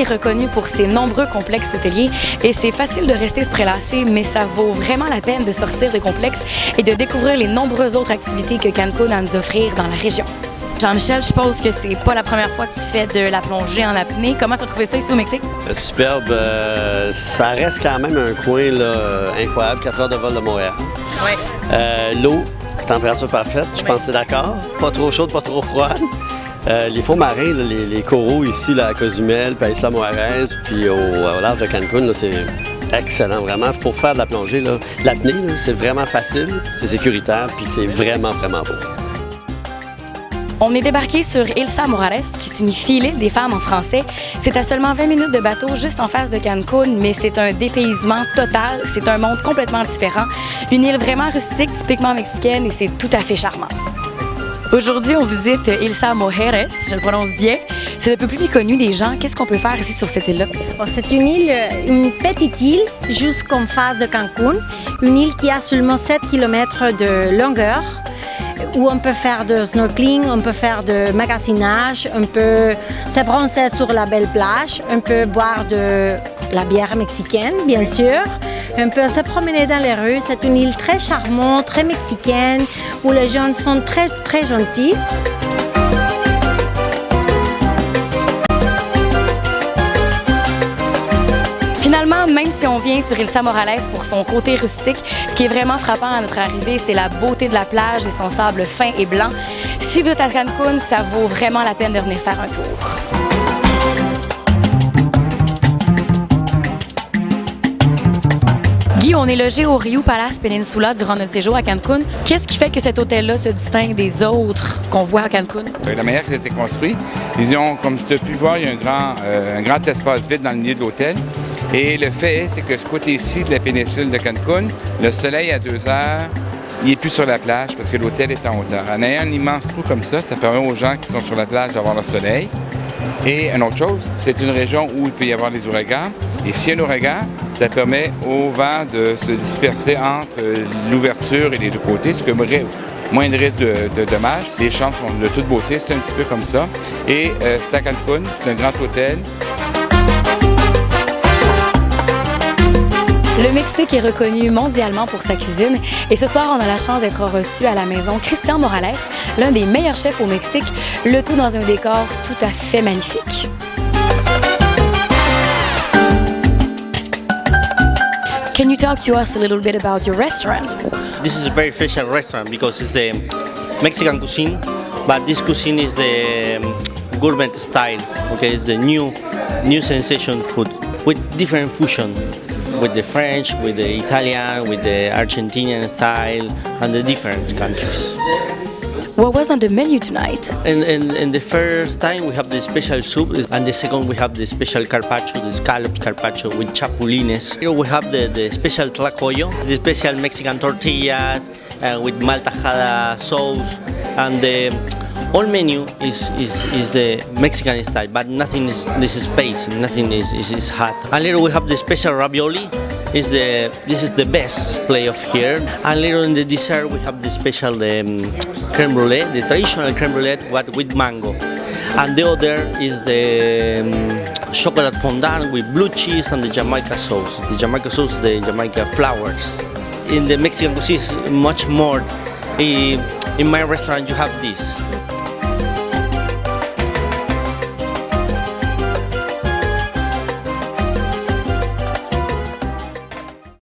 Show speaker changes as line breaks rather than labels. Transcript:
est reconnu pour ses nombreux complexes hôteliers et c'est facile de rester se prélasser, mais ça vaut vraiment la peine de sortir des complexes et de découvrir les nombreuses autres activités que Cancun a à nous offrir dans la région. Jean-Michel, je suppose que c'est pas la première fois que tu fais de la plongée en apnée. Comment tu as trouvé ça ici au Mexique?
Superbe. Ça reste quand même un coin là, incroyable, 4 heures de vol de Montréal.
Oui.
L'eau, température parfaite, je pense que c'est d'accord. Pas trop chaude, pas trop froide. Les fonds marins, là, les coraux ici là, à Cozumel, puis à Isla Mujeres, puis au large de Cancun, c'est excellent, vraiment. Pour faire de la plongée, l'apnée, c'est vraiment facile, c'est sécuritaire, puis c'est vraiment, vraiment beau.
On est débarqué sur Isla Mujeres, qui signifie l'île des femmes en français. C'est à seulement 20 minutes de bateau juste en face de Cancun, mais c'est un dépaysement total. C'est un monde complètement différent. Une île vraiment rustique, typiquement mexicaine, et c'est tout à fait charmant. Aujourd'hui, on visite Isla Mujeres, je le prononce bien. C'est un peu plus méconnu des gens. Qu'est-ce qu'on peut faire ici sur cette île-là?
C'est une île, une petite île, juste en face de Cancun. Une île qui a seulement 7 km de longueur, où on peut faire de snorkeling, on peut faire de magasinage, on peut se bronzer sur la belle plage, on peut boire de la bière mexicaine, bien sûr. On peut se promener dans les rues. C'est une île très charmante, très mexicaine, où les gens sont très, très gentils.
Finalement, même si on vient sur Isla Mujeres pour son côté rustique, ce qui est vraiment frappant à notre arrivée, c'est la beauté de la plage et son sable fin et blanc. Si vous êtes à Cancun, ça vaut vraiment la peine de venir faire un tour. Guy, on est logé au Riu Palace Peninsula durant notre séjour à Cancun. Qu'est-ce qui fait que cet hôtel-là se distingue des autres qu'on voit à Cancun?
La manière qu'il a été construit, ils ont, comme tu as pu voir, il y a un grand espace vide dans le milieu de l'hôtel. Et le fait, c'est que ce côté-ci de la péninsule de Cancun, le soleil à 2 heures, il n'est plus sur la plage parce que l'hôtel est en hauteur. En ayant un immense trou comme ça permet aux gens qui sont sur la plage d'avoir le soleil. Et une autre chose, c'est une région où il peut y avoir des ouragans. Et s'il y a un ouragan, ça permet au vent de se disperser entre l'ouverture et les deux côtés, ce qui aurait moins de risque de dommages. Les chambres sont de toute beauté, c'est un petit peu comme ça. Et c'est à Cancun, c'est un grand hôtel.
Le Mexique est reconnu mondialement pour sa cuisine et ce soir, on a la chance d'être reçu à la maison Christian Morales, l'un des meilleurs chefs au Mexique, le tout dans un décor tout à fait magnifique. Can you talk to us a little bit about your restaurant?
This is a very special restaurant because it's the Mexican cuisine, but this cuisine is the gourmet style. Okay, it's the new sensation food with different fusion. With the French, with the Italian, with the Argentinian style, and the different countries.
What was on the menu tonight?
In the first time we have the special soup, and the second we have the special carpaccio, the scalloped carpaccio with chapulines. Here we have the special tlacoyo, the special Mexican tortillas with mal tajada sauce, and the whole menu is the Mexican style, but nothing is spicy, nothing is hot. And later we have the special ravioli. This is the best play of here. And later in the dessert we have the special creme brulee, the traditional creme brulee but with mango. And the other is the chocolate fondant with blue cheese and the Jamaica sauce. The Jamaica sauce, the Jamaica flowers. In the Mexican cuisine, much more. In my restaurant you have this.